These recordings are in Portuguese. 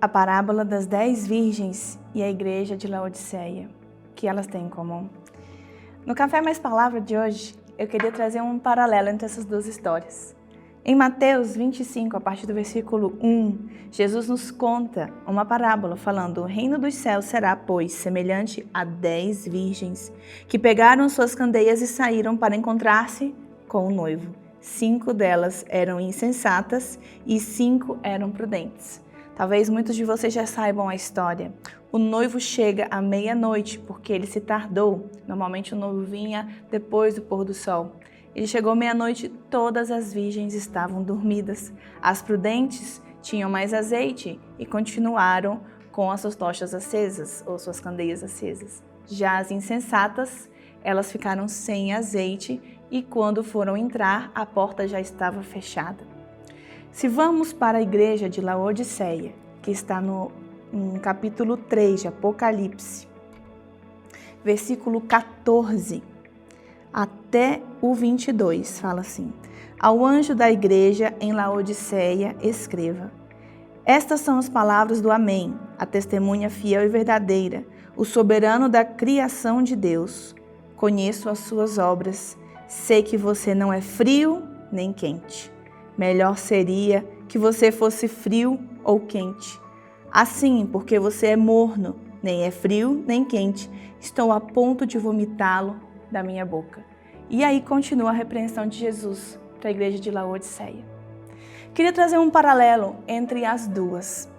a parábola das 10 virgens e a igreja de Laodiceia, que elas têm em comum. No Café Mais Palavra de hoje, eu queria trazer um paralelo entre essas duas histórias. Em Mateus 25, a partir do versículo 1, Jesus nos conta uma parábola falando: o reino dos céus será, pois, semelhante a 10 virgens que pegaram suas candeias e saíram para encontrar-se com o noivo. 5 delas eram insensatas e 5 eram prudentes. Talvez muitos de vocês já saibam a história. O noivo chega à meia-noite porque ele se tardou. Normalmente o noivo vinha depois do pôr do sol. Ele chegou meia-noite, todas as virgens estavam dormidas. As prudentes tinham mais azeite e continuaram com as suas tochas acesas, ou suas candeias acesas. Já as insensatas, elas ficaram sem azeite e quando foram entrar, a porta já estava fechada. Se vamos para a igreja de Laodiceia, que está no capítulo 3 de Apocalipse, versículo 14 até o 22, fala assim: ao anjo da igreja em Laodiceia escreva: estas são as palavras do Amém, a testemunha fiel e verdadeira, o soberano da criação de Deus. Conheço as suas obras, sei que você não é frio nem quente. Melhor seria que você fosse frio ou quente. Assim, porque você é morno, nem é frio nem quente, estou a ponto de vomitá-lo da minha boca. E aí continua a repreensão de Jesus para a igreja de Laodiceia. Queria trazer um paralelo entre as duas.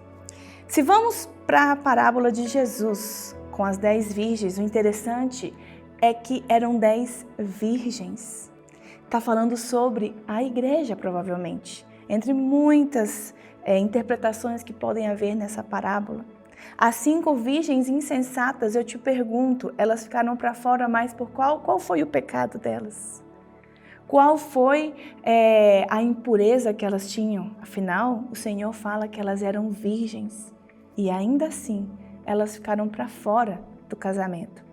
Se vamos para a parábola de Jesus com as 10 virgens, o interessante é que eram 10 virgens. Está falando sobre a igreja, provavelmente, entre muitas interpretações que podem haver nessa parábola. As 5 virgens insensatas, eu te pergunto, elas ficaram para fora, mas por qual foi o pecado delas? Qual foi a impureza que elas tinham? Afinal, o Senhor fala que elas eram virgens e ainda assim elas ficaram para fora do casamento.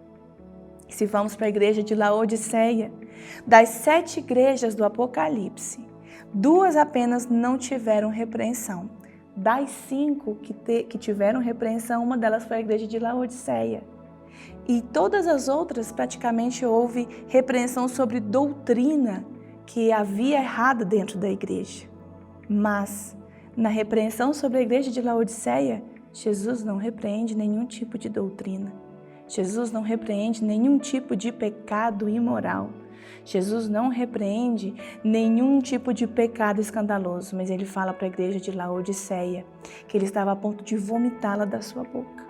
Se vamos para a igreja de Laodiceia, das 7 igrejas do Apocalipse, 2 apenas não tiveram repreensão. Das 5 que tiveram repreensão, uma delas foi a igreja de Laodiceia. E todas as outras, praticamente, houve repreensão sobre doutrina que havia errado dentro da igreja. Mas, na repreensão sobre a igreja de Laodiceia, Jesus não repreende nenhum tipo de doutrina. Jesus não repreende nenhum tipo de pecado imoral. Jesus não repreende nenhum tipo de pecado escandaloso, mas ele fala para a igreja de Laodiceia que ele estava a ponto de vomitá-la da sua boca.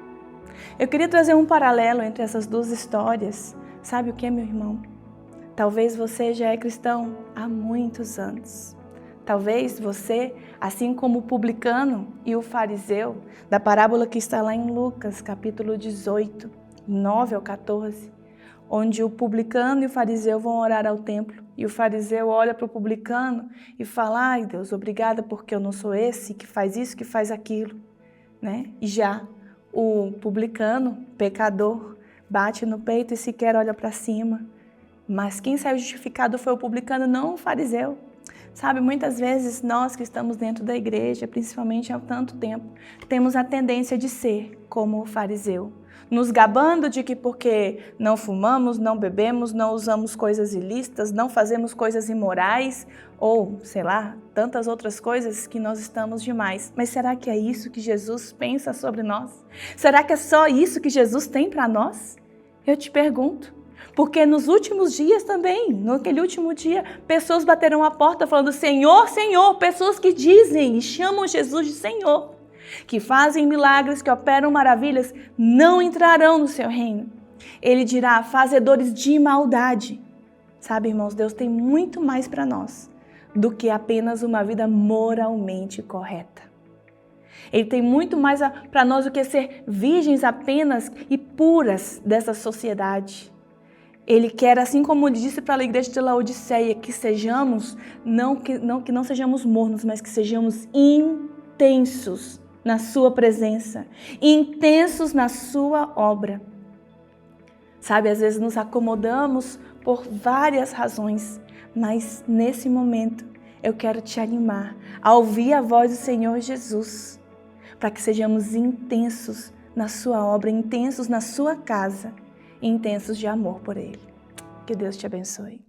Eu queria trazer um paralelo entre essas duas histórias. Sabe o que, meu irmão? Talvez você já é cristão há muitos anos. Talvez você, assim como o publicano e o fariseu, da parábola que está lá em Lucas, capítulo 18, 9 ao 14, onde o publicano e o fariseu vão orar ao templo, e o fariseu olha para o publicano e fala: ai Deus, obrigada porque eu não sou esse que faz isso, que faz aquilo, né? E já o publicano, pecador, bate no peito e sequer olha para cima. Mas quem saiu justificado foi o publicano, não o fariseu. Sabe, muitas vezes nós que estamos dentro da igreja, principalmente há tanto tempo, temos a tendência de ser como o fariseu, nos gabando de que porque não fumamos, não bebemos, não usamos coisas ilícitas, não fazemos coisas imorais ou, sei lá, tantas outras coisas que nós estamos demais. Mas será que é isso que Jesus pensa sobre nós? Será que é só isso que Jesus tem para nós? Eu te pergunto. Porque nos últimos dias também, naquele último dia, pessoas bateram a porta falando: Senhor, Senhor, pessoas que dizem e chamam Jesus de Senhor, que fazem milagres, que operam maravilhas, não entrarão no seu reino. Ele dirá: fazedores de maldade. Sabe, irmãos, Deus tem muito mais para nós do que apenas uma vida moralmente correta. Ele tem muito mais para nós do que ser virgens apenas e puras dessa sociedade. Ele quer, assim como ele disse para a igreja de Laodiceia, que sejamos, que não sejamos mornos, mas que sejamos intensos na sua presença, intensos na sua obra. Sabe, às vezes nos acomodamos por várias razões, mas nesse momento eu quero te animar a ouvir a voz do Senhor Jesus. para que sejamos intensos na sua obra, intensos na sua casa e intensos de amor por Ele. Que Deus te abençoe.